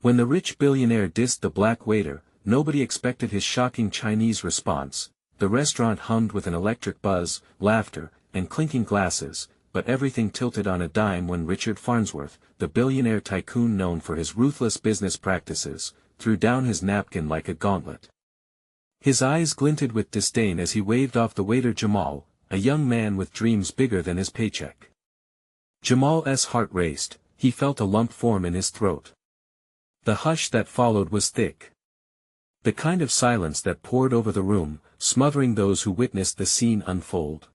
When the rich billionaire dissed the black waiter, nobody expected his shocking Chinese response. The restaurant hummed with an electric buzz, laughter, and clinking glasses, but everything tilted on a dime when Richard Farnsworth, the billionaire tycoon known for his ruthless business practices, threw down his napkin like a gauntlet. His eyes glinted with disdain as he waved off the waiter Jamal, a young man with dreams bigger than his paycheck. Jamal's heart raced, he felt a lump form in his throat. The hush that followed was thick. The kind of silence that poured over the room, smothering those who witnessed the scene unfold.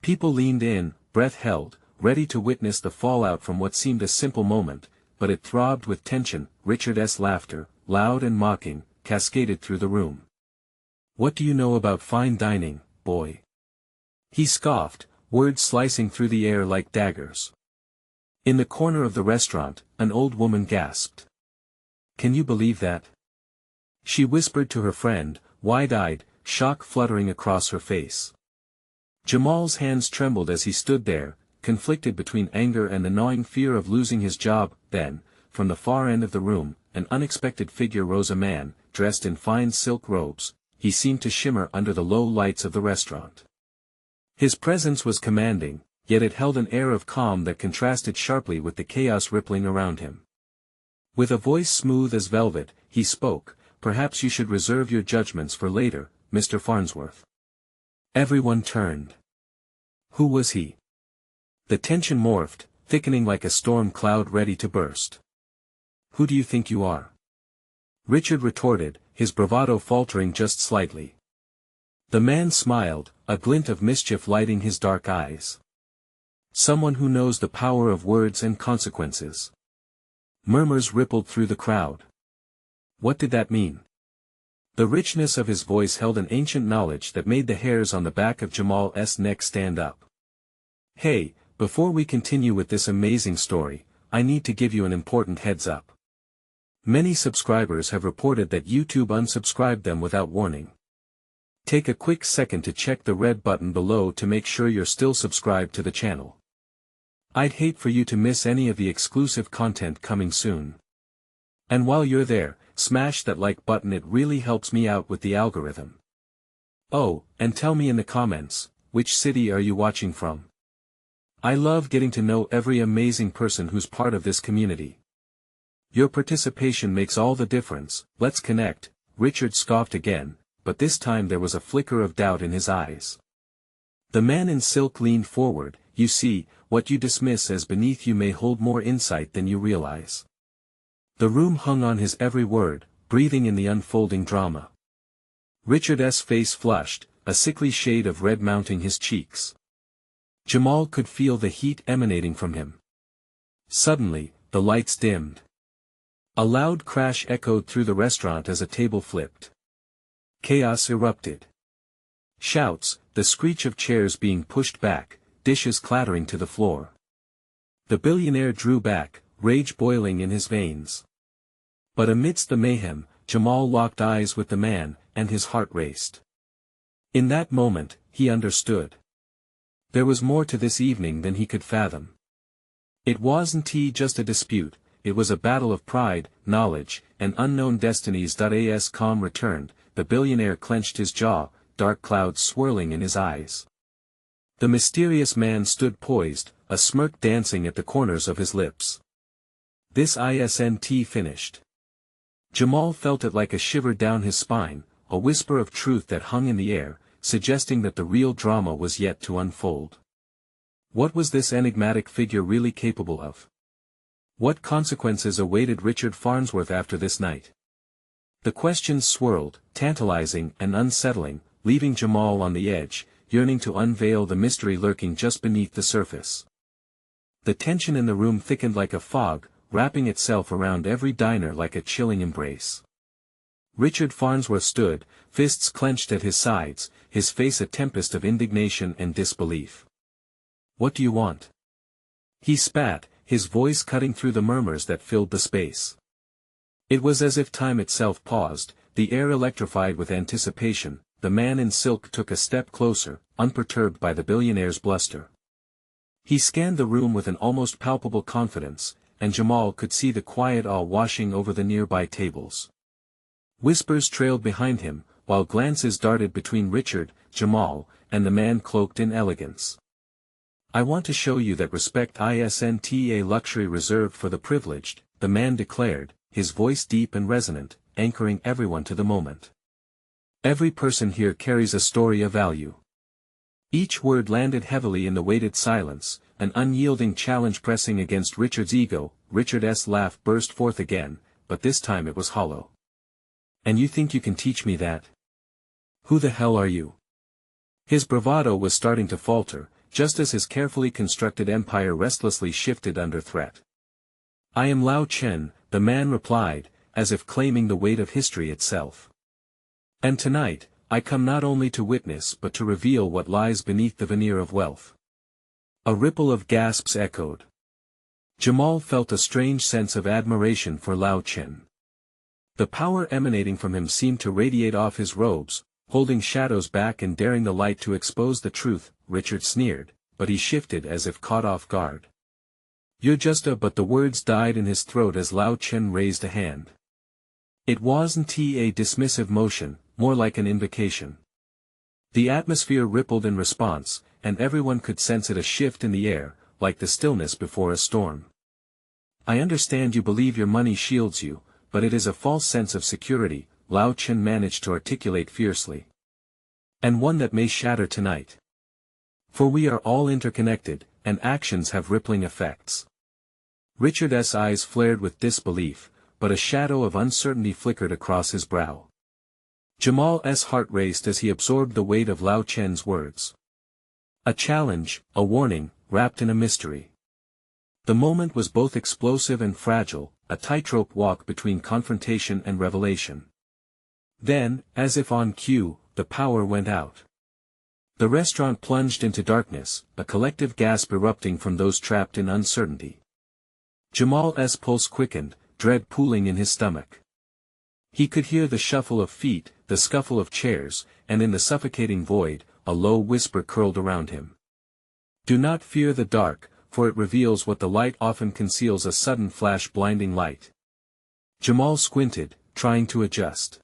People leaned in, breath held, ready to witness the fallout from what seemed a simple moment, but it throbbed with tension. Richard's laughter, loud and mocking, cascaded through the room. "What do you know about fine dining, boy?" he scoffed, words slicing through the air like daggers. In the corner of the restaurant, an old woman gasped. "Can you believe that?" she whispered to her friend, wide-eyed, shock fluttering across her face. Jamal's hands trembled as he stood there, conflicted between anger and the gnawing fear of losing his job. Then, from the far end of the room, an unexpected figure rose, a man, dressed in fine silk robes. He seemed to shimmer under the low lights of the restaurant. His presence was commanding, yet it held an air of calm that contrasted sharply with the chaos rippling around him. With a voice smooth as velvet, he spoke, "Perhaps you should reserve your judgments for later, Mr. Farnsworth." Everyone turned. Who was he? The tension morphed, thickening like a storm cloud ready to burst. "Who do you think you are?" Richard retorted, his bravado faltering just slightly. The man smiled, a glint of mischief lighting his dark eyes. "Someone who knows the power of words and consequences." Murmurs rippled through the crowd. What did that mean? The richness of his voice held an ancient knowledge that made the hairs on the back of Jamal's neck stand up. "Hey, before we continue with this amazing story, I need to give you an important heads up. Many subscribers have reported that YouTube unsubscribed them without warning. Take a quick second to check the red button below to make sure you're still subscribed to the channel. I'd hate for you to miss any of the exclusive content coming soon. And while you're there, smash that like button, it really helps me out with the algorithm. Oh, and tell me in the comments, which city are you watching from? I love getting to know every amazing person who's part of this community. Your participation makes all the difference. Let's connect." Richard scoffed again, but this time there was a flicker of doubt in his eyes. The man in silk leaned forward. "You see, what you dismiss as beneath you may hold more insight than you realize." The room hung on his every word, breathing in the unfolding drama. Richard's face flushed, a sickly shade of red mounting his cheeks. Jamal could feel the heat emanating from him. Suddenly, the lights dimmed. A loud crash echoed through the restaurant as a table flipped. Chaos erupted. Shouts, the screech of chairs being pushed back, dishes clattering to the floor. The billionaire drew back, rage boiling in his veins. But amidst the mayhem, Jamal locked eyes with the man, and his heart raced. In that moment, he understood. There was more to this evening than he could fathom. It wasn't just a dispute, it was a battle of pride, knowledge, and unknown destinies. As calm returned, the billionaire clenched his jaw, dark clouds swirling in his eyes. The mysterious man stood poised, a smirk dancing at the corners of his lips. This isn't finished. Jamal felt it like a shiver down his spine, a whisper of truth that hung in the air, suggesting that the real drama was yet to unfold. What was this enigmatic figure really capable of? What consequences awaited Richard Farnsworth after this night? The questions swirled, tantalizing and unsettling, leaving Jamal on the edge, yearning to unveil the mystery lurking just beneath the surface. The tension in the room thickened like a fog, wrapping itself around every diner like a chilling embrace. Richard Farnsworth stood, fists clenched at his sides, his face a tempest of indignation and disbelief. "What do you want?" he spat, his voice cutting through the murmurs that filled the space. It was as if time itself paused, the air electrified with anticipation. The man in silk took a step closer, unperturbed by the billionaire's bluster. He scanned the room with an almost palpable confidence, and Jamal could see the quiet awe washing over the nearby tables. Whispers trailed behind him, while glances darted between Richard, Jamal, and the man cloaked in elegance. "I want to show you that respect isn't a luxury reserved for the privileged," the man declared, his voice deep and resonant, anchoring everyone to the moment. "Every person here carries a story of value." Each word landed heavily in the weighted silence, an unyielding challenge pressing against Richard's ego. Richard's laugh burst forth again, but this time it was hollow. "And you think you can teach me that? Who the hell are you?" His bravado was starting to falter, just as his carefully constructed empire restlessly shifted under threat. "I am Lao Chen," the man replied, as if claiming the weight of history itself. "And tonight, I come not only to witness but to reveal what lies beneath the veneer of wealth." A ripple of gasps echoed. Jamal felt a strange sense of admiration for Lao Chen. The power emanating from him seemed to radiate off his robes, holding shadows back and daring the light to expose the truth. Richard sneered, but he shifted as if caught off guard. "You're just a—" but the words died in his throat as Lao Chen raised a hand. It wasn't a dismissive motion, more like an invocation. The atmosphere rippled in response, and everyone could sense it, a shift in the air, like the stillness before a storm. "I understand you believe your money shields you, but it is a false sense of security," Lao Chen managed to articulate fiercely. "And one that may shatter tonight. For we are all interconnected, and actions have rippling effects." Richard's eyes flared with disbelief, but a shadow of uncertainty flickered across his brow. Jamal's heart raced as he absorbed the weight of Lao Chen's words. A challenge, a warning, wrapped in a mystery. The moment was both explosive and fragile, a tightrope walk between confrontation and revelation. Then, as if on cue, the power went out. The restaurant plunged into darkness, a collective gasp erupting from those trapped in uncertainty. Jamal's pulse quickened, dread pooling in his stomach. He could hear the shuffle of feet, the scuffle of chairs, and in the suffocating void, a low whisper curled around him. "Do not fear the dark, for it reveals what the light often conceals." A sudden flash blinding light. Jamal squinted, trying to adjust.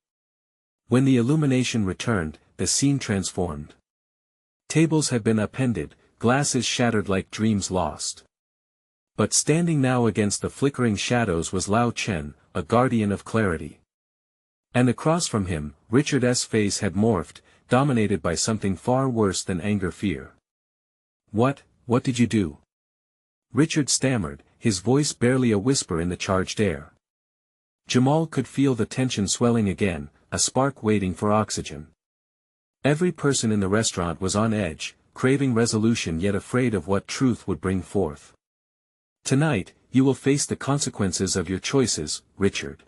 When the illumination returned, the scene transformed. Tables had been upended, glasses shattered like dreams lost. But standing now against the flickering shadows was Lao Chen, a guardian of clarity. And across from him, Richard's face had morphed, dominated by something far worse than anger-fear. What did you do?" Richard stammered, his voice barely a whisper in the charged air. Jamal could feel the tension swelling again, a spark waiting for oxygen. Every person in the restaurant was on edge, craving resolution yet afraid of what truth would bring forth. "Tonight, you will face the consequences of your choices, Richard.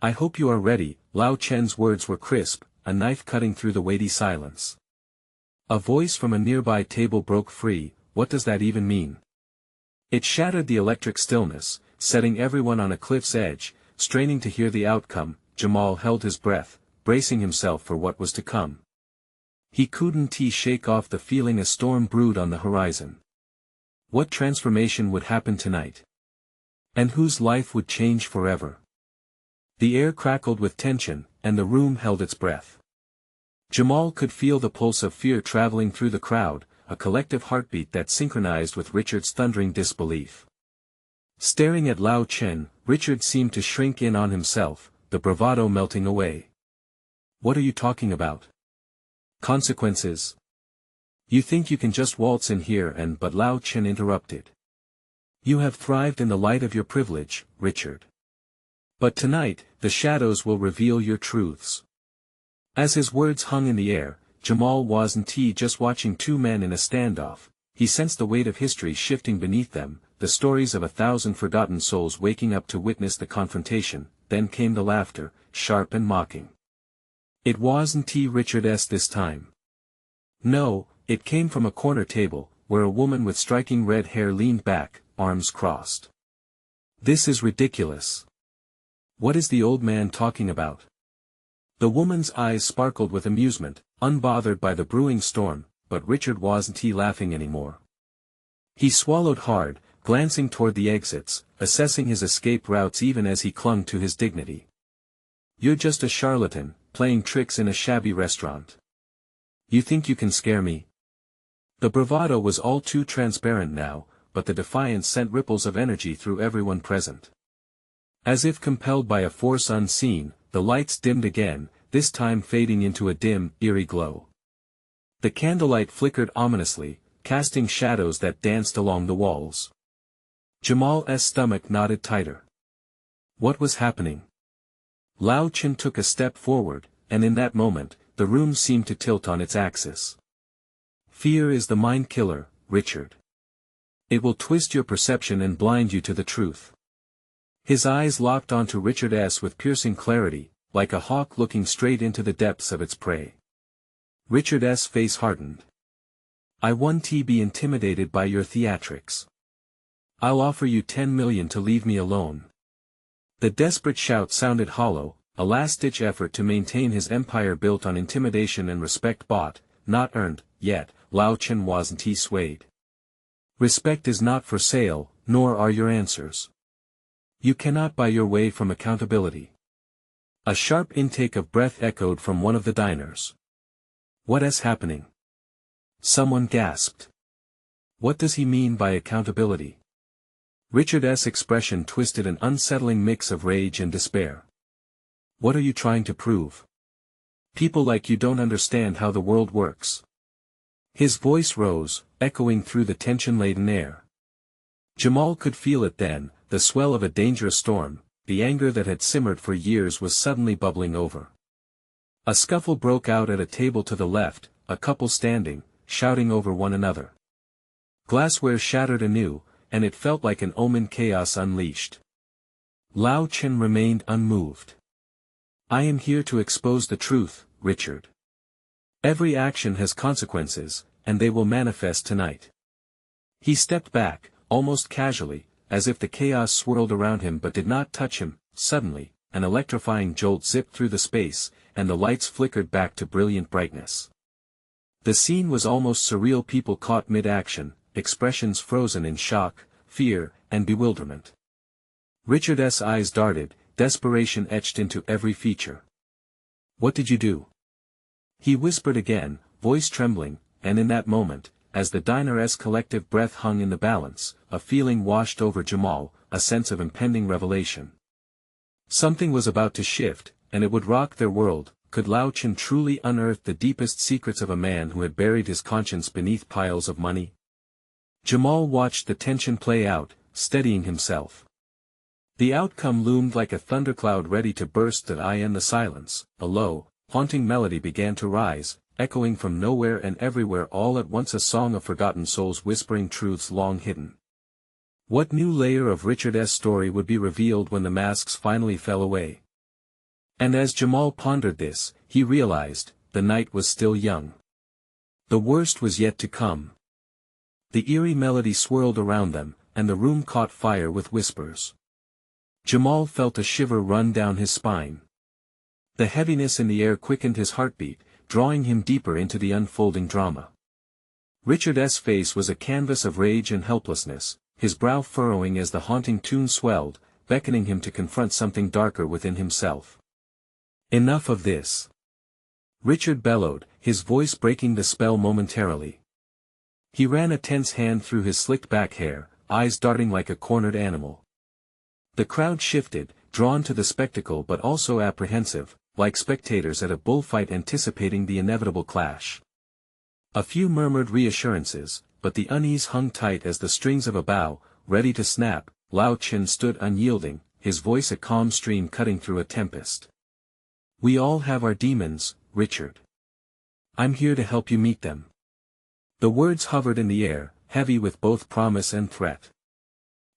I hope you are ready." Lao Chen's words were crisp, a knife cutting through the weighty silence. A voice from a nearby table broke free. "What does that even mean?" It shattered the electric stillness, setting everyone on a cliff's edge, straining to hear the outcome. Jamal held his breath, bracing himself for what was to come. He couldn't shake off the feeling a storm brewed on the horizon. What transformation would happen tonight? And whose life would change forever? The air crackled with tension, and the room held its breath. Jamal could feel the pulse of fear traveling through the crowd, a collective heartbeat that synchronized with Richard's thundering disbelief. Staring at Lao Chen, Richard seemed to shrink in on himself, the bravado melting away. "What are you talking about? Consequences? You think you can just waltz in here and—" But Lao Chen interrupted. "You have thrived in the light of your privilege, Richard. But tonight, the shadows will reveal your truths." As his words hung in the air, Jamal wasn't just watching two men in a standoff. He sensed the weight of history shifting beneath them, the stories of 1,000 forgotten souls waking up to witness the confrontation. Then came the laughter, sharp and mocking. It wasn't Richard's this time. No, it came from a corner table, where a woman with striking red hair leaned back, arms crossed. "This is ridiculous. What is the old man talking about?" The woman's eyes sparkled with amusement, unbothered by the brewing storm, but Richard wasn't laughing anymore. He swallowed hard, glancing toward the exits, assessing his escape routes even as he clung to his dignity. "You're just a charlatan, playing tricks in a shabby restaurant. You think you can scare me?" The bravado was all too transparent now, but the defiance sent ripples of energy through everyone present. As if compelled by a force unseen, the lights dimmed again, this time fading into a dim, eerie glow. The candlelight flickered ominously, casting shadows that danced along the walls. Jamal's stomach knotted tighter. What was happening? Lao Chen took a step forward, and in that moment, the room seemed to tilt on its axis. "Fear is the mind killer, Richard. It will twist your perception and blind you to the truth." His eyes locked onto Richard's with piercing clarity, like a hawk looking straight into the depths of its prey. Richard's face hardened. "I won't be intimidated by your theatrics. I'll offer you 10 million to leave me alone." The desperate shout sounded hollow, a last-ditch effort to maintain his empire built on intimidation and respect bought, not earned, yet, Lao Chen wasn't swayed. "Respect is not for sale, nor are your answers. You cannot buy your way from accountability." A sharp intake of breath echoed from one of the diners. "What is happening?" someone gasped. "What does he mean by accountability?" Richard's expression twisted an unsettling mix of rage and despair. "What are you trying to prove? People like you don't understand how the world works." His voice rose, echoing through the tension-laden air. Jamal could feel it then, the swell of a dangerous storm. The anger that had simmered for years was suddenly bubbling over. A scuffle broke out at a table to the left, a couple standing, shouting over one another. Glassware shattered anew, and it felt like an omen chaos unleashed. Lao Chen remained unmoved. "I am here to expose the truth, Richard. Every action has consequences, and they will manifest tonight." He stepped back, almost casually, as if the chaos swirled around him but did not touch him. Suddenly, an electrifying jolt zipped through the space, and the lights flickered back to brilliant brightness. The scene was almost surreal. People caught mid-action, expressions frozen in shock, fear, and bewilderment. Richard's eyes darted, desperation etched into every feature. "What did you do?" he whispered again, voice trembling, and in that moment, as the diner's collective breath hung in the balance, a feeling washed over Jamal, a sense of impending revelation. Something was about to shift, and it would rock their world. Could Lao Chen truly unearth the deepest secrets of a man who had buried his conscience beneath piles of money? Jamal watched the tension play out, steadying himself. The outcome loomed like a thundercloud ready to burst. In the silence, a low, haunting melody began to rise, echoing from nowhere and everywhere all at once, a song of forgotten souls whispering truths long hidden. What new layer of Richard's story would be revealed when the masks finally fell away? And as Jamal pondered this, he realized, the night was still young. The worst was yet to come. The eerie melody swirled around them, and the room caught fire with whispers. Jamal felt a shiver run down his spine. The heaviness in the air quickened his heartbeat, drawing him deeper into the unfolding drama. Richard's face was a canvas of rage and helplessness, his brow furrowing as the haunting tune swelled, beckoning him to confront something darker within himself. "Enough of this!" Richard bellowed, his voice breaking the spell momentarily. He ran a tense hand through his slicked-back hair, eyes darting like a cornered animal. The crowd shifted, drawn to the spectacle but also apprehensive, like spectators at a bullfight anticipating the inevitable clash. A few murmured reassurances, but the unease hung tight as the strings of a bow, ready to snap. Lao Chen stood unyielding, his voice a calm stream cutting through a tempest. "We all have our demons, Richard. I'm here to help you meet them." The words hovered in the air, heavy with both promise and threat.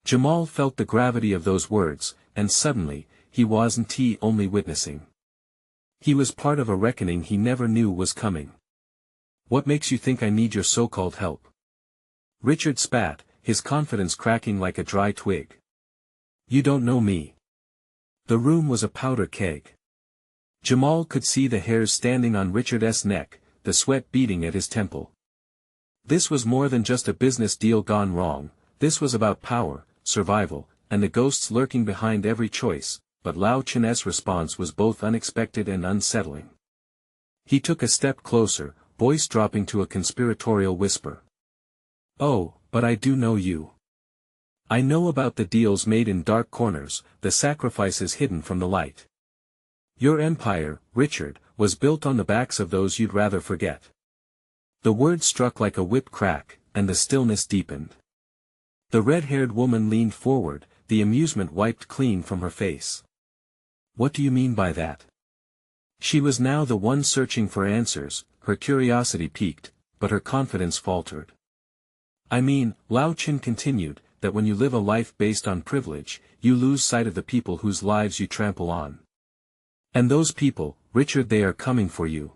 Jamal felt the gravity of those words, and suddenly, he wasn't only witnessing. He was part of a reckoning he never knew was coming. "What makes you think I need your so-called help?" Richard spat, his confidence cracking like a dry twig. "You don't know me." The room was a powder keg. Jamal could see the hairs standing on Richard's neck, the sweat beading at his temple. This was more than just a business deal gone wrong. This was about power, survival, and the ghosts lurking behind every choice, but Lao Chen's response was both unexpected and unsettling. He took a step closer, voice dropping to a conspiratorial whisper. "Oh, but I do know you. I know about the deals made in dark corners, the sacrifices hidden from the light. Your empire, Richard, was built on the backs of those you'd rather forget." The word struck like a whip crack, and the stillness deepened. The red-haired woman leaned forward, the amusement wiped clean from her face. "What do you mean by that?" She was now the one searching for answers, her curiosity piqued, but her confidence faltered. "I mean," Lao Chen continued, "that when you live a life based on privilege, you lose sight of the people whose lives you trample on. And those people, Richard, they are coming for you."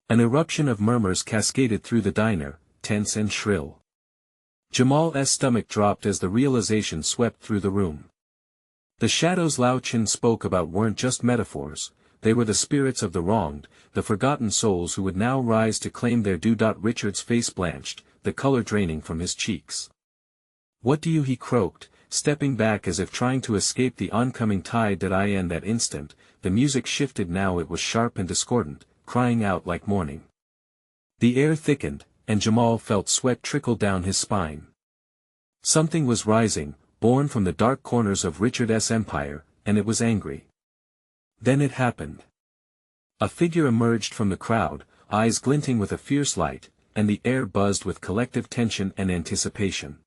An eruption of murmurs cascaded through the diner, tense and shrill. Jamal's stomach dropped as the realization swept through the room. The shadows Lao Chen spoke about weren't just metaphors, they were the spirits of the wronged, the forgotten souls who would now rise to claim their due. Richard's face blanched, the color draining from his cheeks. "What do you?" he croaked, stepping back as if trying to escape the oncoming tide. In that instant, the music shifted. Now it was sharp and discordant, crying out like mourning. The air thickened, and Jamal felt sweat trickle down his spine. Something was rising, born from the dark corners of Richard's empire, and it was angry. Then it happened. A figure emerged from the crowd, eyes glinting with a fierce light, and the air buzzed with collective tension and anticipation.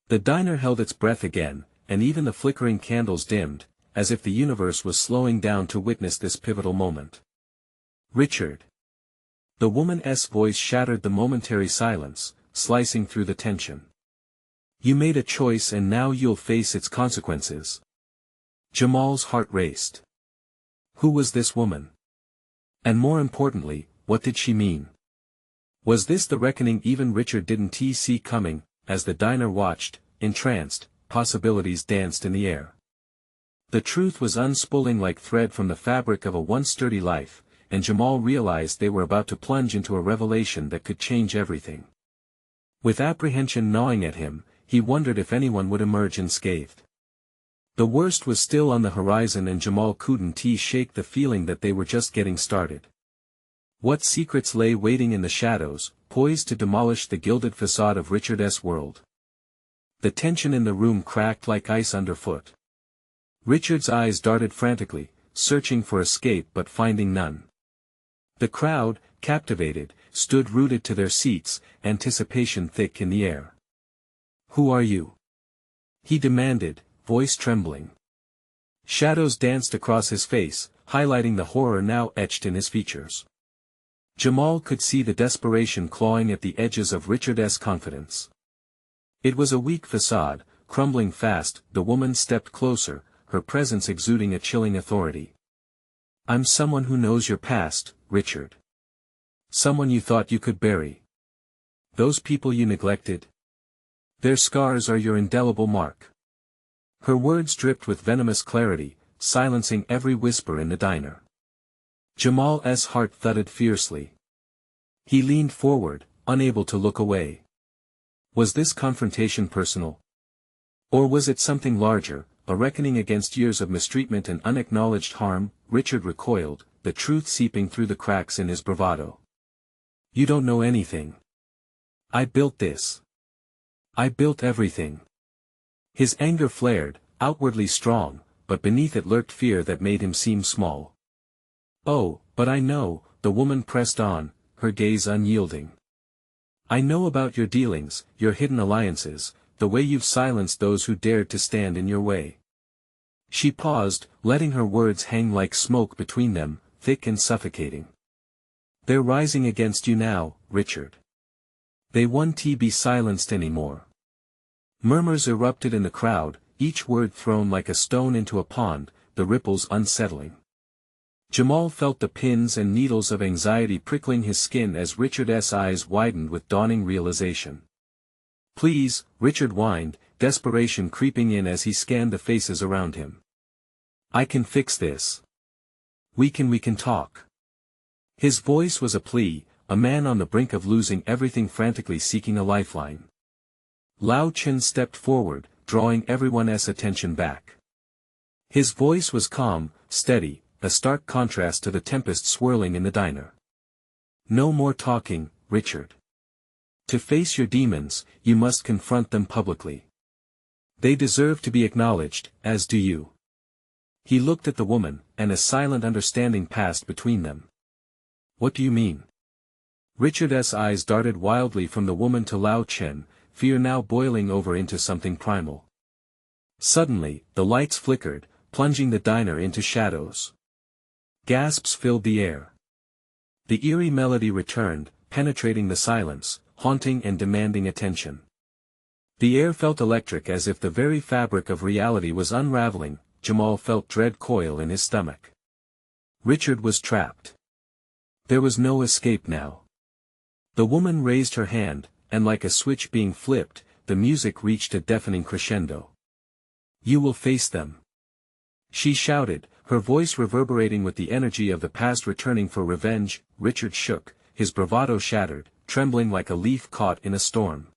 The diner held its breath again, and even the flickering candles dimmed, as if the universe was slowing down to witness this pivotal moment. "Richard." The woman's voice shattered the momentary silence, slicing through the tension. "You made a choice and now you'll face its consequences." Jamal's heart raced. Who was this woman? And more importantly, what did she mean? Was this the reckoning even Richard didn't see coming? As the diner watched, entranced, possibilities danced in the air. The truth was unspooling like thread from the fabric of a once sturdy life, and Jamal realized they were about to plunge into a revelation that could change everything. With apprehension gnawing at him, he wondered if anyone would emerge unscathed. The worst was still on the horizon, and Jamal couldn't shake the feeling that they were just getting started. What secrets lay waiting in the shadows, poised to demolish the gilded facade of Richard's world? The tension in the room cracked like ice underfoot. Richard's eyes darted frantically, searching for escape but finding none. The crowd, captivated, stood rooted to their seats, anticipation thick in the air. "Who are you?" he demanded, voice trembling. Shadows danced across his face, highlighting the horror now etched in his features. Jamal could see the desperation clawing at the edges of Richard's confidence. It was a weak facade, crumbling fast. The woman stepped closer, her presence exuding a chilling authority. "I'm someone who knows your past, Richard. Someone you thought you could bury. Those people you neglected. Their scars are your indelible mark." Her words dripped with venomous clarity, silencing every whisper in the diner. Jamal's heart thudded fiercely. He leaned forward, unable to look away. Was this confrontation personal? Or was it something larger, a reckoning against years of mistreatment and unacknowledged harm? Richard recoiled, the truth seeping through the cracks in his bravado. "You don't know anything. I built this. I built everything." His anger flared, outwardly strong, but beneath it lurked fear that made him seem small. "Oh, but I know," the woman pressed on, her gaze unyielding. "I know about your dealings, your hidden alliances, the way you've silenced those who dared to stand in your way." She paused, letting her words hang like smoke between them, thick and suffocating. "They're rising against you now, Richard. They won't be silenced anymore." Murmurs erupted in the crowd, each word thrown like a stone into a pond, the ripples unsettling. Jamal felt the pins and needles of anxiety prickling his skin as Richard's eyes widened with dawning realization. "Please," Richard whined, desperation creeping in as he scanned the faces around him. "I can fix this. We can talk." His voice was a plea, a man on the brink of losing everything frantically seeking a lifeline. Lao Chen stepped forward, drawing everyone's attention back. His voice was calm, steady, a stark contrast to the tempest swirling in the diner. No more talking, Richard. To face your demons, you must confront them publicly. They deserve to be acknowledged, as do you. He looked at the woman, and a silent understanding passed between them. What do you mean? Richard's eyes darted wildly from the woman to Lao Chen, fear now boiling over into something primal. Suddenly, the lights flickered, plunging the diner into shadows. Gasps filled the air. The eerie melody returned, penetrating the silence, haunting and demanding attention. The air felt electric as if the very fabric of reality was unraveling. Jamal felt dread coil in his stomach. Richard was trapped. There was no escape now. The woman raised her hand, and like a switch being flipped, the music reached a deafening crescendo. You will face them. She shouted, her voice reverberating with the energy of the past returning for revenge. Richard shook, his bravado shattered, trembling like a leaf caught in a storm.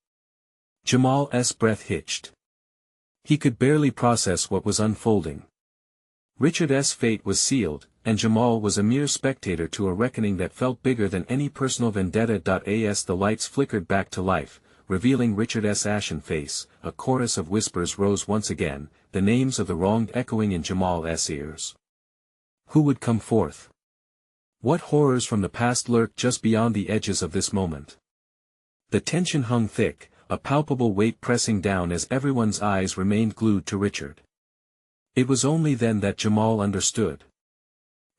Jamal's breath hitched. He could barely process what was unfolding. Richard's fate was sealed, and Jamal was a mere spectator to a reckoning that felt bigger than any personal vendetta. As the lights flickered back to life, revealing Richard's ashen face, a chorus of whispers rose once again, the names of the wronged echoing in Jamal's ears. Who would come forth? What horrors from the past lurked just beyond the edges of this moment? The tension hung thick, a palpable weight pressing down as everyone's eyes remained glued to Richard. It was only then that Jamal understood.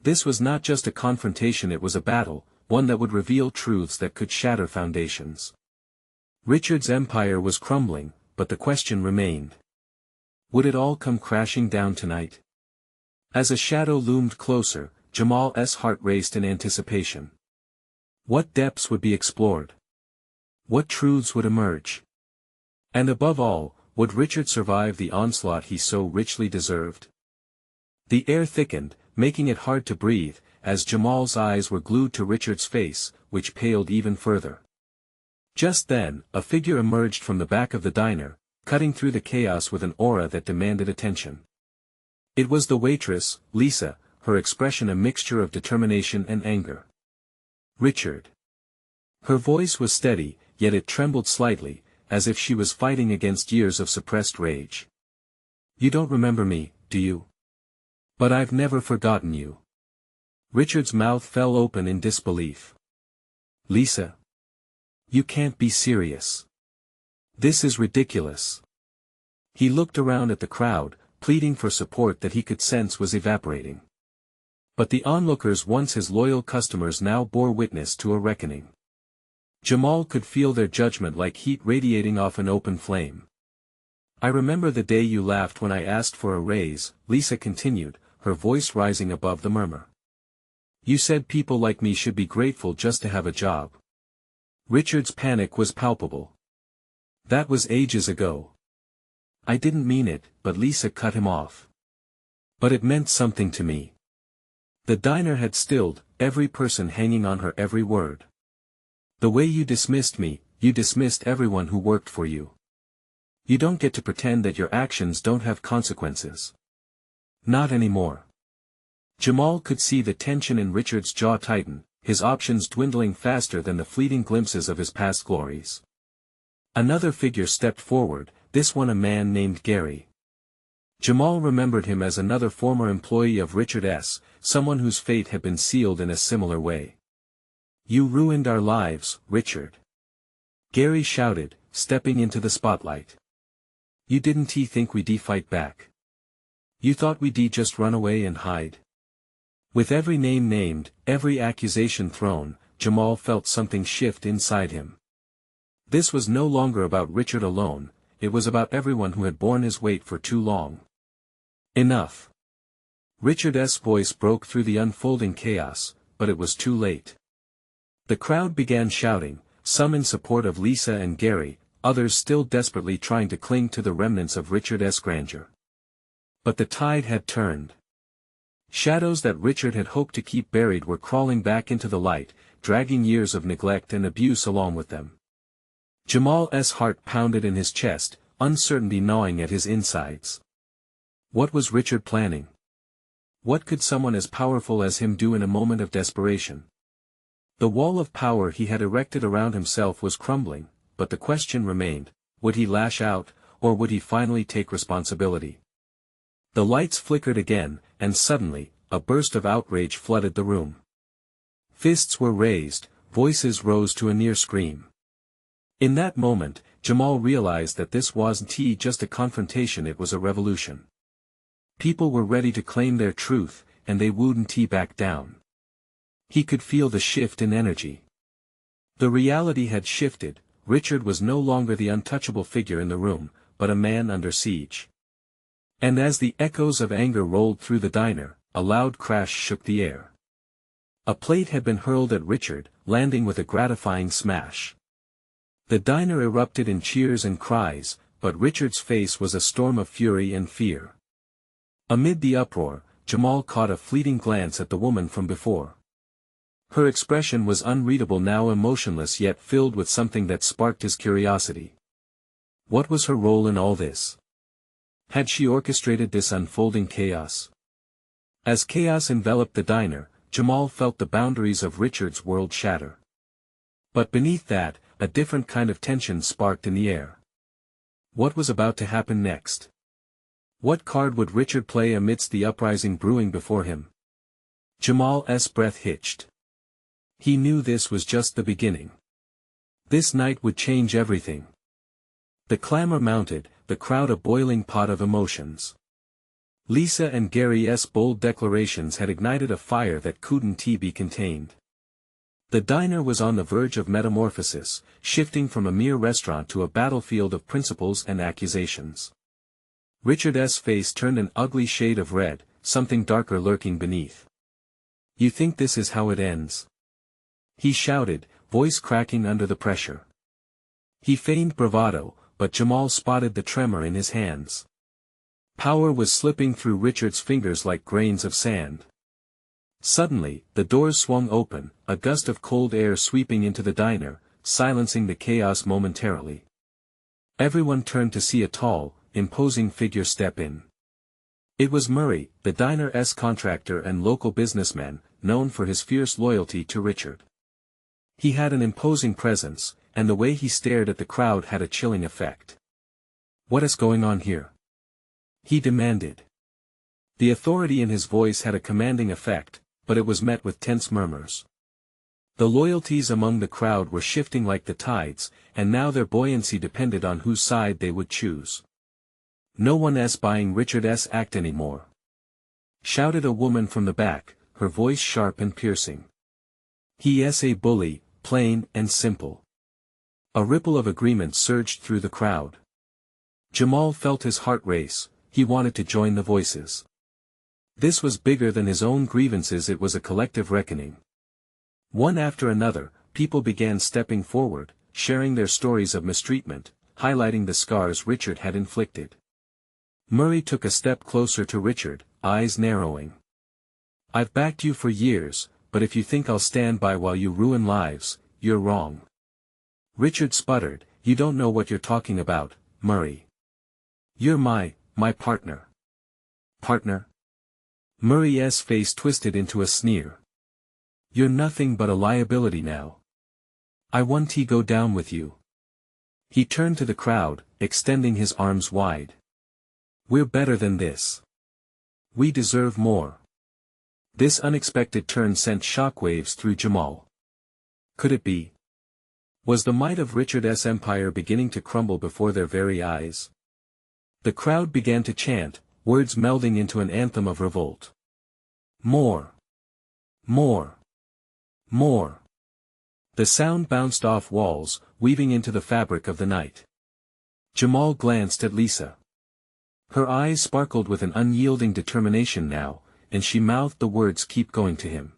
This was not just a confrontation, it was a battle, one that would reveal truths that could shatter foundations. Richard's empire was crumbling, but the question remained. Would it all come crashing down tonight? As a shadow loomed closer, Jamal's heart raced in anticipation. What depths would be explored? What truths would emerge? And above all, would Richard survive the onslaught he so richly deserved? The air thickened, making it hard to breathe, as Jamal's eyes were glued to Richard's face, which paled even further. Just then, a figure emerged from the back of the diner, cutting through the chaos with an aura that demanded attention. It was the waitress, Lisa, her expression a mixture of determination and anger. Richard. Her voice was steady, yet it trembled slightly, as if she was fighting against years of suppressed rage. You don't remember me, do you? But I've never forgotten you. Richard's mouth fell open in disbelief. Lisa. You can't be serious. This is ridiculous. He looked around at the crowd, pleading for support that he could sense was evaporating. But the onlookers, once his loyal customers, now bore witness to a reckoning. Jamal could feel their judgment like heat radiating off an open flame. I remember the day you laughed when I asked for a raise, Lisa continued, her voice rising above the murmur. You said people like me should be grateful just to have a job. Richard's panic was palpable. That was ages ago. I didn't mean it, but Lisa cut him off. But it meant something to me. The diner had stilled, every person hanging on her every word. The way you dismissed me, you dismissed everyone who worked for you. You don't get to pretend that your actions don't have consequences. Not anymore. Jamal could see the tension in Richard's jaw tighten, his options dwindling faster than the fleeting glimpses of his past glories. Another figure stepped forward, this one a man named Gary. Jamal remembered him as another former employee of Richard's, someone whose fate had been sealed in a similar way. You ruined our lives, Richard. Gary shouted, stepping into the spotlight. You didn't think we'd fight back? You thought we'd just run away and hide? With every name named, every accusation thrown, Jamal felt something shift inside him. This was no longer about Richard alone, it was about everyone who had borne his weight for too long. Enough. Richard's voice broke through the unfolding chaos, but it was too late. The crowd began shouting, some in support of Lisa and Gary, others still desperately trying to cling to the remnants of Richard's grandeur. But the tide had turned. Shadows that Richard had hoped to keep buried were crawling back into the light, dragging years of neglect and abuse along with them. Jamal's heart pounded in his chest, uncertainty gnawing at his insides. What was Richard planning? What could someone as powerful as him do in a moment of desperation? The wall of power he had erected around himself was crumbling, but the question remained, would he lash out, or would he finally take responsibility? The lights flickered again, and suddenly, a burst of outrage flooded the room. Fists were raised, voices rose to a near scream. In that moment, Jamal realized that this wasn't just a confrontation, it was a revolution. People were ready to claim their truth, and they wouldn't back down. He could feel the shift in energy. The reality had shifted. Richard was no longer the untouchable figure in the room, but a man under siege. And as the echoes of anger rolled through the diner, a loud crash shook the air. A plate had been hurled at Richard, landing with a gratifying smash. The diner erupted in cheers and cries, but Richard's face was a storm of fury and fear. Amid the uproar, Jamal caught a fleeting glance at the woman from before. Her expression was unreadable now, emotionless yet filled with something that sparked his curiosity. What was her role in all this? Had she orchestrated this unfolding chaos? As chaos enveloped the diner, Jamal felt the boundaries of Richard's world shatter. But beneath that, a different kind of tension sparked in the air. What was about to happen next? What card would Richard play amidst the uprising brewing before him? Jamal's breath hitched. He knew this was just the beginning. This night would change everything. The clamor mounted, the crowd a boiling pot of emotions. Lisa and Gary's bold declarations had ignited a fire that couldn't be contained. The diner was on the verge of metamorphosis, shifting from a mere restaurant to a battlefield of principles and accusations. Richard's face turned an ugly shade of red, something darker lurking beneath. "You think this is how it ends?" he shouted, voice cracking under the pressure. He feigned bravado, but Jamal spotted the tremor in his hands. Power was slipping through Richard's fingers like grains of sand. Suddenly, the doors swung open, a gust of cold air sweeping into the diner, silencing the chaos momentarily. Everyone turned to see a tall, imposing figure step in. It was Murray, the diner's contractor and local businessman, known for his fierce loyalty to Richard. He had an imposing presence, and the way he stared at the crowd had a chilling effect. "What is going on here?" he demanded. The authority in his voice had a commanding effect, but it was met with tense murmurs. The loyalties among the crowd were shifting like the tides, and now their buoyancy depended on whose side they would choose. "No one's buying Richard's act anymore," shouted a woman from the back, her voice sharp and piercing. "He's a bully, plain and simple." A ripple of agreement surged through the crowd. Jamal felt his heart race. He wanted to join the voices. This was bigger than his own grievances, it was a collective reckoning. One after another, people began stepping forward, sharing their stories of mistreatment, highlighting the scars Richard had inflicted. Murray took a step closer to Richard, eyes narrowing. "I've backed you for years, but if you think I'll stand by while you ruin lives, you're wrong." Richard sputtered, "You don't know what you're talking about, Murray. You're my partner." "Partner?" Murray's face twisted into a sneer. "You're nothing but a liability now. I want to go down with you." He turned to the crowd, extending his arms wide. "We're better than this. We deserve more." This unexpected turn sent shockwaves through Jamal. Could it be? Was the might of Richard's empire beginning to crumble before their very eyes? The crowd began to chant, words melding into an anthem of revolt. "More! More! More!" The sound bounced off walls, weaving into the fabric of the night. Jamal glanced at Lisa. Her eyes sparkled with an unyielding determination now, and she mouthed the words, "Keep going," to him.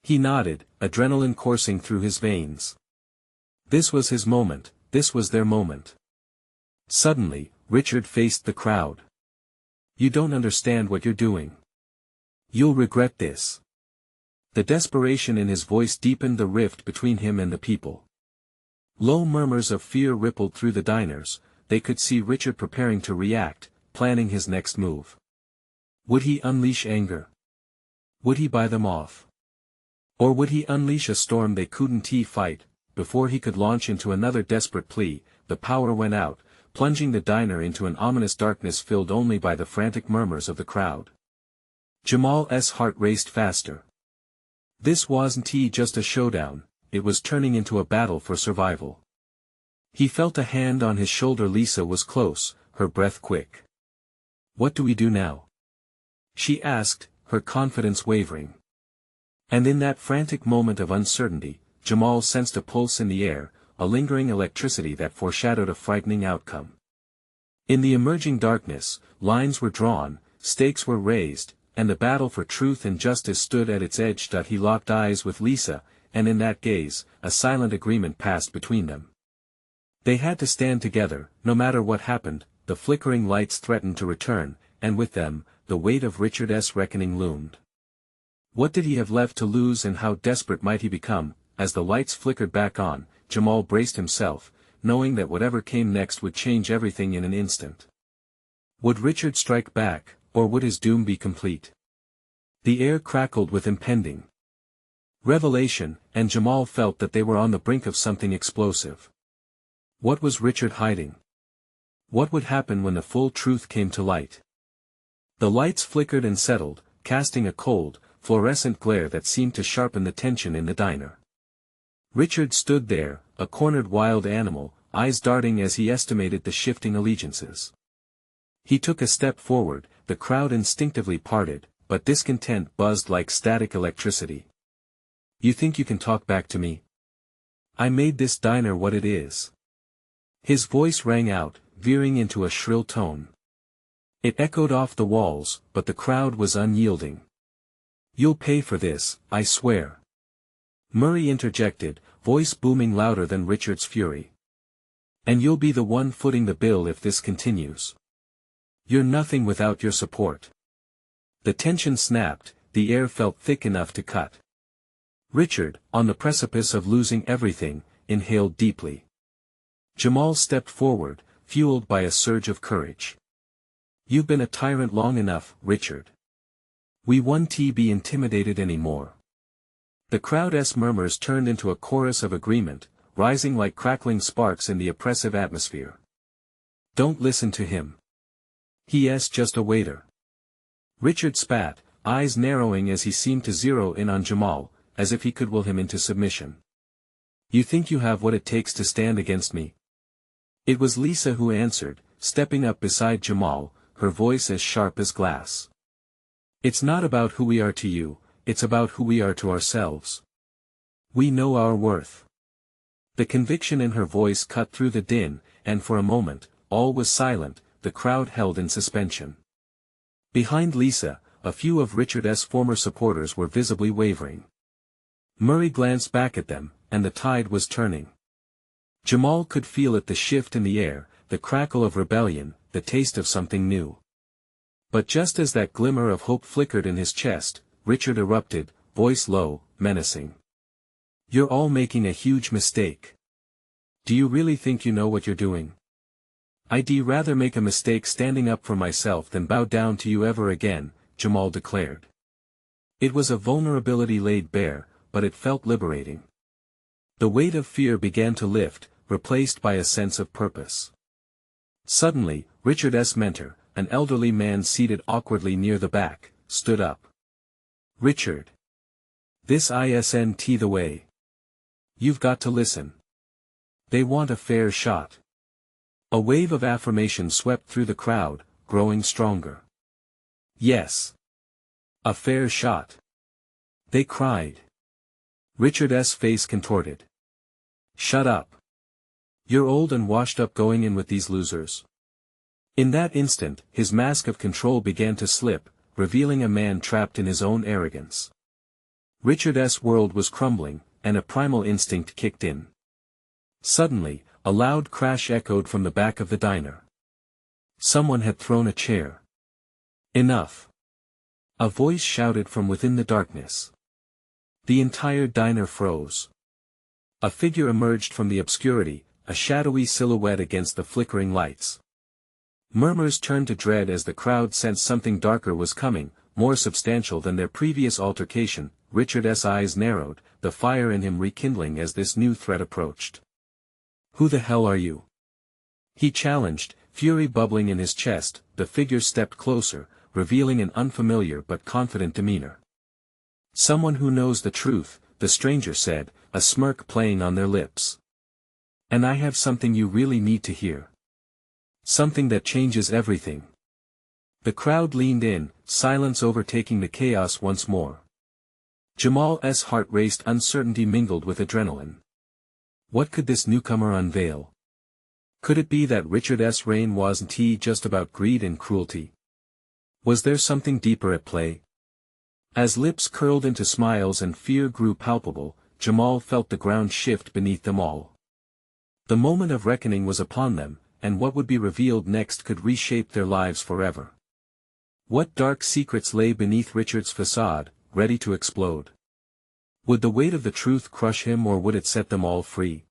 He nodded, adrenaline coursing through his veins. This was his moment, this was their moment. Suddenly, Richard faced the crowd. "You don't understand what you're doing. You'll regret this." The desperation in his voice deepened the rift between him and the people. Low murmurs of fear rippled through the diners. They could see Richard preparing to react, planning his next move. Would he unleash anger? Would he buy them off? Or would he unleash a storm they couldn't fight? Before he could launch into another desperate plea, the power went out, plunging the diner into an ominous darkness filled only by the frantic murmurs of the crowd. Jamal's heart raced faster. This wasn't just a showdown, it was turning into a battle for survival. He felt a hand on his shoulder. Lisa was close, her breath quick. "What do we do now?" she asked, her confidence wavering. And in that frantic moment of uncertainty, Jamal sensed a pulse in the air, a lingering electricity that foreshadowed a frightening outcome. In the emerging darkness, lines were drawn, stakes were raised, and the battle for truth and justice stood at its edge. He locked eyes with Lisa, and in that gaze, a silent agreement passed between them. They had to stand together, no matter what happened. The flickering lights threatened to return, and with them, the weight of Richard's reckoning loomed. What did he have left to lose, and how desperate might he become? As the lights flickered back on, Jamal braced himself, knowing that whatever came next would change everything in an instant. Would Richard strike back, or would his doom be complete? The air crackled with impending revelation, and Jamal felt that they were on the brink of something explosive. What was Richard hiding? What would happen when the full truth came to light? The lights flickered and settled, casting a cold, fluorescent glare that seemed to sharpen the tension in the diner. Richard stood there, a cornered wild animal, eyes darting as he estimated the shifting allegiances. He took a step forward, the crowd instinctively parted, but discontent buzzed like static electricity. "You think you can talk back to me? I made this diner what it is." His voice rang out, veering into a shrill tone. It echoed off the walls, but the crowd was unyielding. "You'll pay for this, I swear," Murray interjected, voice booming louder than Richard's fury. "And you'll be the one footing the bill if this continues. You're nothing without your support." The tension snapped, the air felt thick enough to cut. Richard, on the precipice of losing everything, inhaled deeply. Jamal stepped forward, fueled by a surge of courage. "You've been a tyrant long enough, Richard. We won't be intimidated anymore." The crowd's murmurs turned into a chorus of agreement, rising like crackling sparks in the oppressive atmosphere. "Don't listen to him. He's just a waiter." Richard spat, eyes narrowing as he seemed to zero in on Jamal, as if he could will him into submission. "You think you have what it takes to stand against me?" It was Lisa who answered, stepping up beside Jamal, her voice as sharp as glass. "It's not about who we are to you, it's about who we are to ourselves. We know our worth." The conviction in her voice cut through the din, and for a moment, all was silent, the crowd held in suspension. Behind Lisa, a few of Richard's former supporters were visibly wavering. Murray glanced back at them, and the tide was turning. Jamal could feel it, the shift in the air, the crackle of rebellion, the taste of something new. But just as that glimmer of hope flickered in his chest, Richard erupted, voice low, menacing. "You're all making a huge mistake. Do you really think you know what you're doing? I'd rather make a mistake standing up for myself than bow down to you ever again," Jamal declared. It was a vulnerability laid bare, but it felt liberating. The weight of fear began to lift, replaced by a sense of purpose. Suddenly, Richard's mentor, an elderly man seated awkwardly near the back, stood up. "Richard. This isn't the way. You've got to listen. They want a fair shot." A wave of affirmation swept through the crowd, growing stronger. "Yes. A fair shot," they cried. Richard's face contorted. "Shut up. You're old and washed up going in with these losers." In that instant, his mask of control began to slip, revealing a man trapped in his own arrogance. Richard's world was crumbling, and a primal instinct kicked in. Suddenly, a loud crash echoed from the back of the diner. Someone had thrown a chair. "Enough!" a voice shouted from within the darkness. The entire diner froze. A figure emerged from the obscurity, a shadowy silhouette against the flickering lights. Murmurs turned to dread as the crowd sensed something darker was coming, more substantial than their previous altercation. Richard's eyes narrowed, the fire in him rekindling as this new threat approached. "Who the hell are you?" he challenged, fury bubbling in his chest. The figure stepped closer, revealing an unfamiliar but confident demeanor. "Someone who knows the truth," the stranger said, a smirk playing on their lips. "And I have something you really need to hear. Something that changes everything." The crowd leaned in, silence overtaking the chaos once more. Jamal's heart raced, uncertainty mingled with adrenaline. What could this newcomer unveil? Could it be that Richard's reign wasn't just about greed and cruelty? Was there something deeper at play? As lips curled into smiles and fear grew palpable, Jamal felt the ground shift beneath them all. The moment of reckoning was upon them, and what would be revealed next could reshape their lives forever. What dark secrets lay beneath Richard's facade, ready to explode? Would the weight of the truth crush him, or would it set them all free?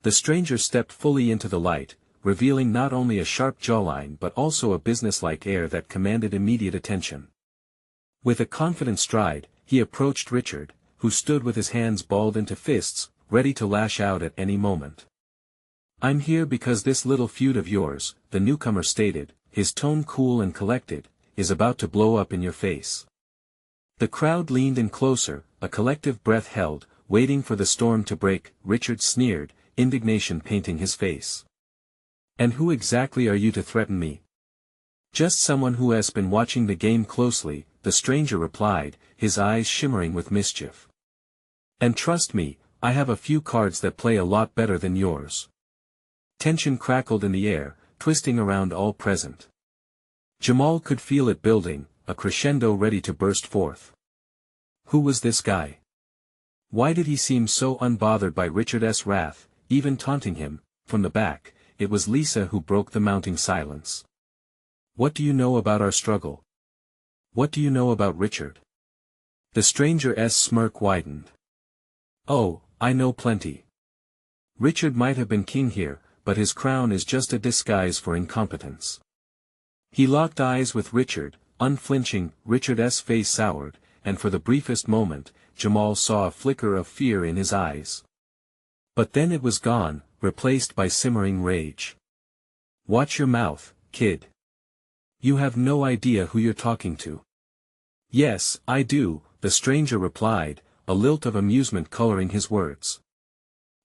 The stranger stepped fully into the light, revealing not only a sharp jawline but also a businesslike air that commanded immediate attention. With a confident stride, he approached Richard, who stood with his hands balled into fists, ready to lash out at any moment. "I'm here because this little feud of yours," the newcomer stated, his tone cool and collected, "is about to blow up in your face." The crowd leaned in closer, a collective breath held, waiting for the storm to break. Richard sneered, indignation painting his face. "And who exactly are you to threaten me?" "Just someone who has been watching the game closely," the stranger replied, his eyes shimmering with mischief. "And trust me, I have a few cards that play a lot better than yours." Tension crackled in the air, twisting around all present. Jamal could feel it building, a crescendo ready to burst forth. Who was this guy? Why did he seem so unbothered by Richard's wrath, even taunting him? From the back, it was Lisa who broke the mounting silence. "What do you know about our struggle? What do you know about Richard?" The stranger's smirk widened. "Oh, I know plenty. Richard might have been king here, but his crown is just a disguise for incompetence." He locked eyes with Richard, unflinching. Richard's face soured, and for the briefest moment, Jamal saw a flicker of fear in his eyes. But then it was gone, replaced by simmering rage. "Watch your mouth, kid. You have no idea who you're talking to." "Yes, I do," the stranger replied, a lilt of amusement coloring his words.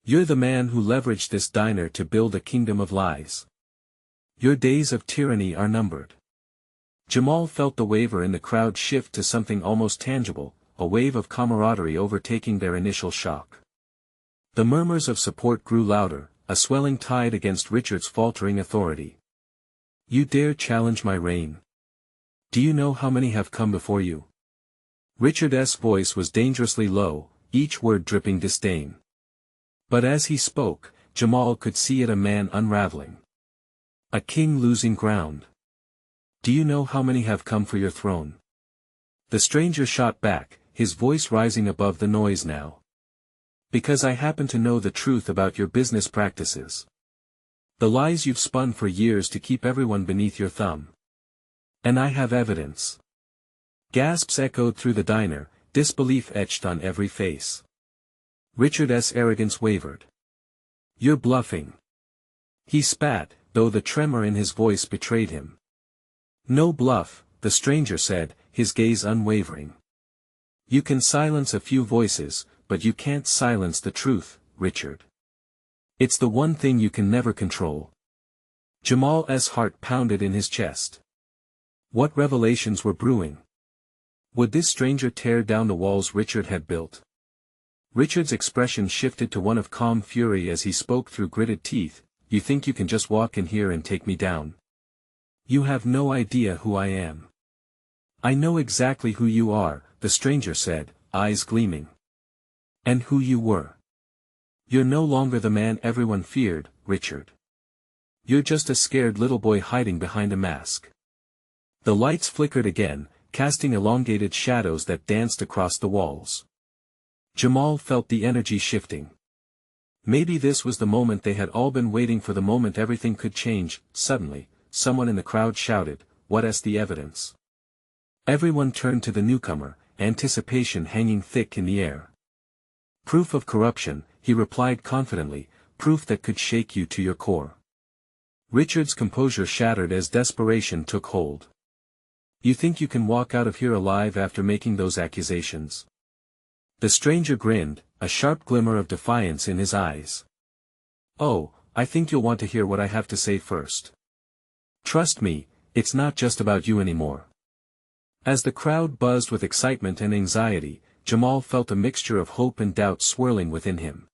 "You're the man who leveraged this diner to build a kingdom of lies. Your days of tyranny are numbered." Jamal felt the waver in the crowd shift to something almost tangible, a wave of camaraderie overtaking their initial shock. The murmurs of support grew louder, a swelling tide against Richard's faltering authority. "You dare challenge my reign? Do you know how many have come before you?" Richard's voice was dangerously low, each word dripping disdain. But as he spoke, Jamal could see it, a man unraveling. A king losing ground. "Do you know how many have come for your throne?" The stranger shot back, his voice rising above the noise now. "Because I happen to know the truth about your business practices. The lies you've spun for years to keep everyone beneath your thumb. And I have evidence." Gasps echoed through the diner, disbelief etched on every face. Richard's arrogance wavered. "You're bluffing." He spat, though the tremor in his voice betrayed him. "No bluff," the stranger said, his gaze unwavering. "You can silence a few voices, but you can't silence the truth, Richard. It's the one thing you can never control." Jamal's heart pounded in his chest. What revelations were brewing? Would this stranger tear down the walls Richard had built? Richard's expression shifted to one of calm fury as he spoke through gritted teeth. "You think you can just walk in here and take me down? You have no idea who I am." "I know exactly who you are," the stranger said, eyes gleaming. "And who you were. You're no longer the man everyone feared, Richard. You're just a scared little boy hiding behind a mask." The lights flickered again, casting elongated shadows that danced across the walls. Jamal felt the energy shifting. Maybe this was the moment they had all been waiting for, the moment everything could change. Suddenly, someone in the crowd shouted, "What's the evidence?" Everyone turned to the newcomer, anticipation hanging thick in the air. "Proof of corruption," he replied confidently, "proof that could shake you to your core." Richard's composure shattered as desperation took hold. "You think you can walk out of here alive after making those accusations?" The stranger grinned, a sharp glimmer of defiance in his eyes. "Oh, I think you'll want to hear what I have to say first. Trust me, it's not just about you anymore." As the crowd buzzed with excitement and anxiety, Jamal felt a mixture of hope and doubt swirling within him.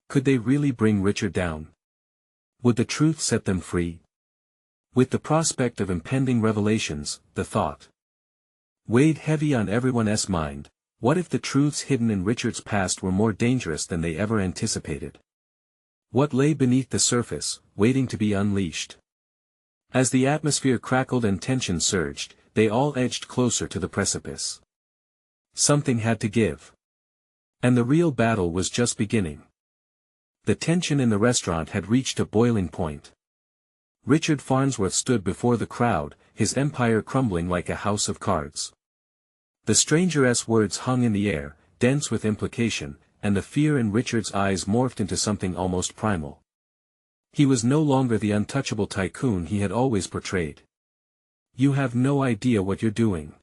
Could they really bring Richard down? Would the truth set them free? With the prospect of impending revelations, the thought weighed heavy on everyone's mind. What if the truths hidden in Richard's past were more dangerous than they ever anticipated? What lay beneath the surface, waiting to be unleashed? As the atmosphere crackled and tension surged, they all edged closer to the precipice. Something had to give. And the real battle was just beginning. The tension in the restaurant had reached a boiling point. Richard Farnsworth stood before the crowd, his empire crumbling like a house of cards. The stranger's words hung in the air, dense with implication, and the fear in Richard's eyes morphed into something almost primal. He was no longer the untouchable tycoon he had always portrayed. "You have no idea what you're doing,"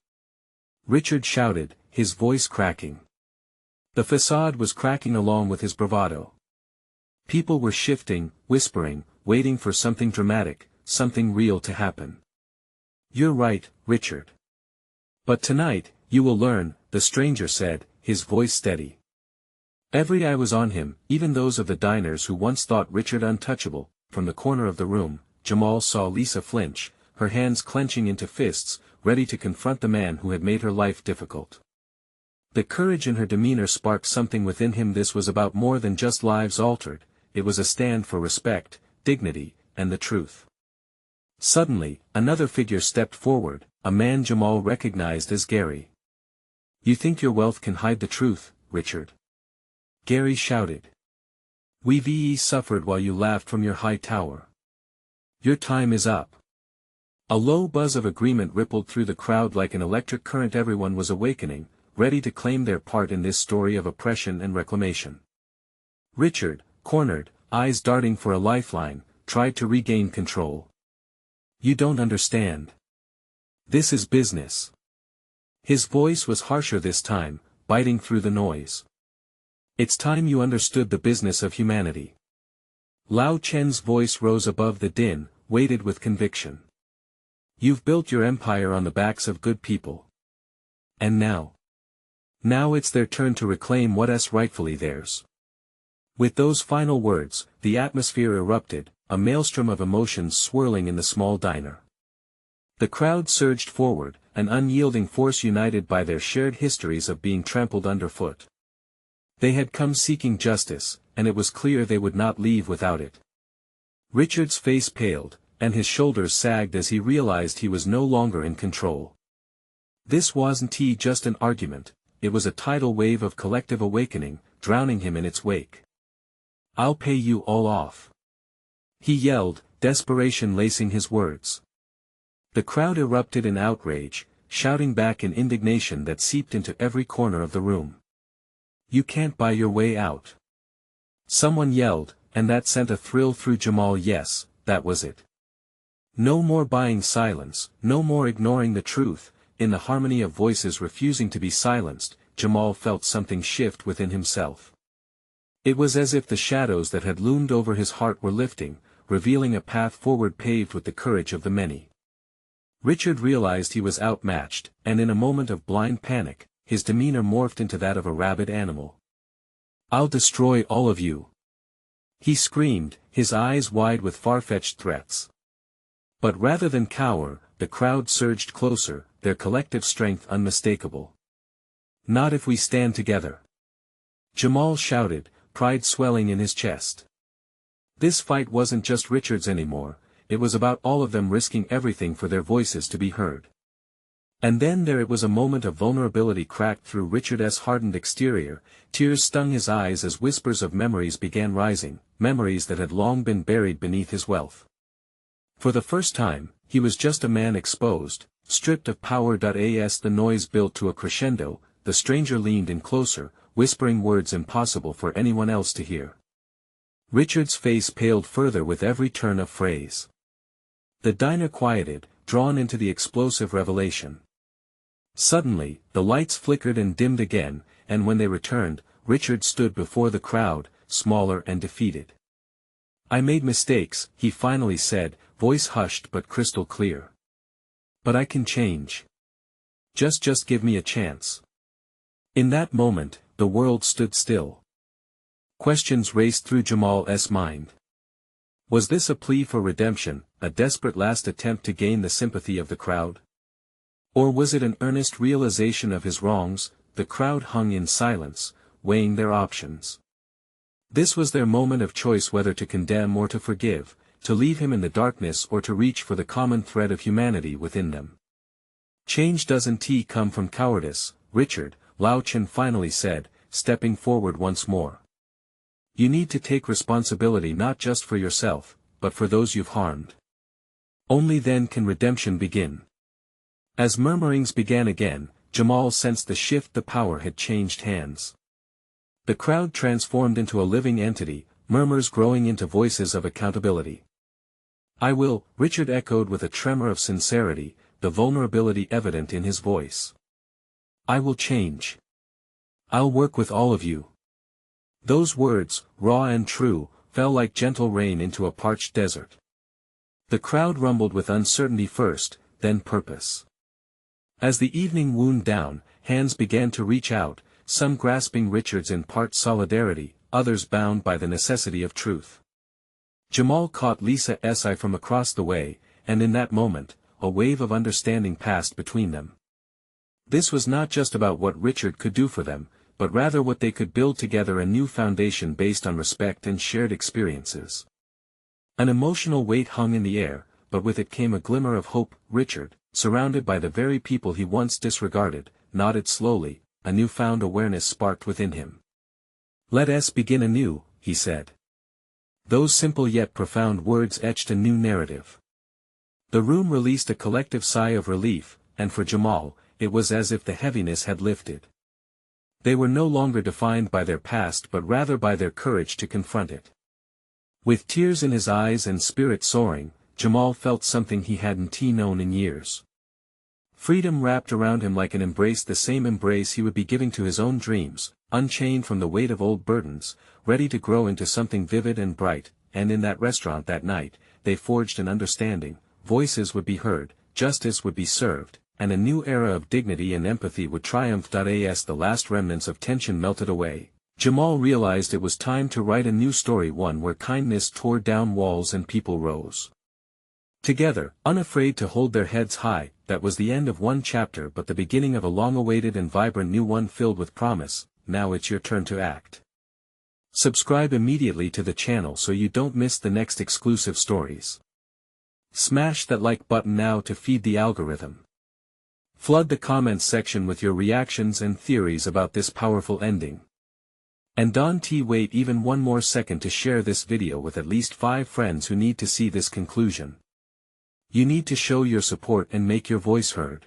Richard shouted, his voice cracking. The facade was cracking along with his bravado. People were shifting, whispering, waiting for something dramatic, something real to happen. "You're right, Richard. But tonight, you will learn," the stranger said, his voice steady. Every eye was on him, even those of the diners who once thought Richard untouchable. From the corner of the room, Jamal saw Lisa flinch, her hands clenching into fists, ready to confront the man who had made her life difficult. The courage in her demeanor sparked something within him. This was about more than just lives altered, it was a stand for respect, dignity, and the truth. Suddenly, another figure stepped forward, a man Jamal recognized as Gary. "You think your wealth can hide the truth, Richard?" Gary shouted. "We've suffered while you laughed from your high tower. Your time is up." A low buzz of agreement rippled through the crowd like an electric current. Everyone was awakening, ready to claim their part in this story of oppression and reclamation. Richard, cornered, eyes darting for a lifeline, tried to regain control. "You don't understand. This is business." His voice was harsher this time, biting through the noise. "It's time you understood the business of humanity." Lao Chen's voice rose above the din, weighted with conviction. "You've built your empire on the backs of good people. And now it's their turn to reclaim what's rightfully theirs." With those final words, the atmosphere erupted, a maelstrom of emotions swirling in the small diner. The crowd surged forward, an unyielding force united by their shared histories of being trampled underfoot. They had come seeking justice, and it was clear they would not leave without it. Richard's face paled, and his shoulders sagged as he realized he was no longer in control. This wasn't just an argument, it was a tidal wave of collective awakening, drowning him in its wake. "I'll pay you all off," he yelled, desperation lacing his words. The crowd erupted in outrage, shouting back in indignation that seeped into every corner of the room. "You can't buy your way out," someone yelled, and that sent a thrill through Jamal. Yes, that was it. No more buying silence, no more ignoring the truth. In the harmony of voices refusing to be silenced, Jamal felt something shift within himself. It was as if the shadows that had loomed over his heart were lifting, revealing a path forward paved with the courage of the many. Richard realized he was outmatched, and in a moment of blind panic, his demeanor morphed into that of a rabid animal. "I'll destroy all of you," he screamed, his eyes wide with far-fetched threats. But rather than cower, the crowd surged closer, their collective strength unmistakable. "Not if we stand together," Jamal shouted, pride swelling in his chest. This fight wasn't just Richard's anymore, it was about all of them risking everything for their voices to be heard. And then there it was a moment of vulnerability cracked through Richard's hardened exterior, tears stung his eyes as whispers of memories began rising, memories that had long been buried beneath his wealth. For the first time, he was just a man exposed, stripped of power. As the noise built to a crescendo, the stranger leaned in closer, whispering words impossible for anyone else to hear. Richard's face paled further with every turn of phrase. The diner quieted, drawn into the explosive revelation. Suddenly, the lights flickered and dimmed again, and when they returned, Richard stood before the crowd, smaller and defeated. "I made mistakes," he finally said, voice hushed but crystal clear. "But I can change. Just give me a chance." In that moment, the world stood still. Questions raced through Jamal's mind. Was this a plea for redemption, a desperate last attempt to gain the sympathy of the crowd? Or was it an earnest realization of his wrongs? The crowd hung in silence, weighing their options. This was their moment of choice, whether to condemn or to forgive, to leave him in the darkness or to reach for the common thread of humanity within them. "Change doesn't come from cowardice, Richard," Lao Chen finally said, stepping forward once more. "You need to take responsibility not just for yourself, but for those you've harmed. Only then can redemption begin." As murmurings began again, Jamal sensed the shift. The power had changed hands. The crowd transformed into a living entity, murmurs growing into voices of accountability. "I will," Richard echoed with a tremor of sincerity, the vulnerability evident in his voice. "I will change. I'll work with all of you." Those words, raw and true, fell like gentle rain into a parched desert. The crowd rumbled with uncertainty first, then purpose. As the evening wound down, hands began to reach out, some grasping Richard's in part solidarity, others bound by the necessity of truth. Jamal caught Lisa's eye from across the way, and in that moment, a wave of understanding passed between them. This was not just about what Richard could do for them, but rather what they could build together, a new foundation based on respect and shared experiences. An emotional weight hung in the air, but with it came a glimmer of hope. Richard, surrounded by the very people he once disregarded, nodded slowly, a newfound awareness sparked within him. "Let us begin anew," he said. Those simple yet profound words etched a new narrative. The room released a collective sigh of relief, and for Jamal, it was as if the heaviness had lifted. They were no longer defined by their past but rather by their courage to confront it. With tears in his eyes and spirit soaring, Jamal felt something he hadn't known in years. Freedom wrapped around him like an embrace, the same embrace he would be giving to his own dreams, unchained from the weight of old burdens, ready to grow into something vivid and bright. And in that restaurant that night, they forged an understanding, voices would be heard, justice would be served, and a new era of dignity and empathy would triumph. As the last remnants of tension melted away, Jamal realized it was time to write a new story, one where kindness tore down walls and people rose together, unafraid to hold their heads high. That was the end of one chapter, but the beginning of a long-awaited and vibrant new one filled with promise. Now it's your turn to act. Subscribe immediately to the channel so you don't miss the next exclusive stories. Smash that like button now to feed the algorithm. Flood the comments section with your reactions and theories about this powerful ending. And don't wait even one more second to share this video with at least 5 friends who need to see this conclusion. You need to show your support and make your voice heard.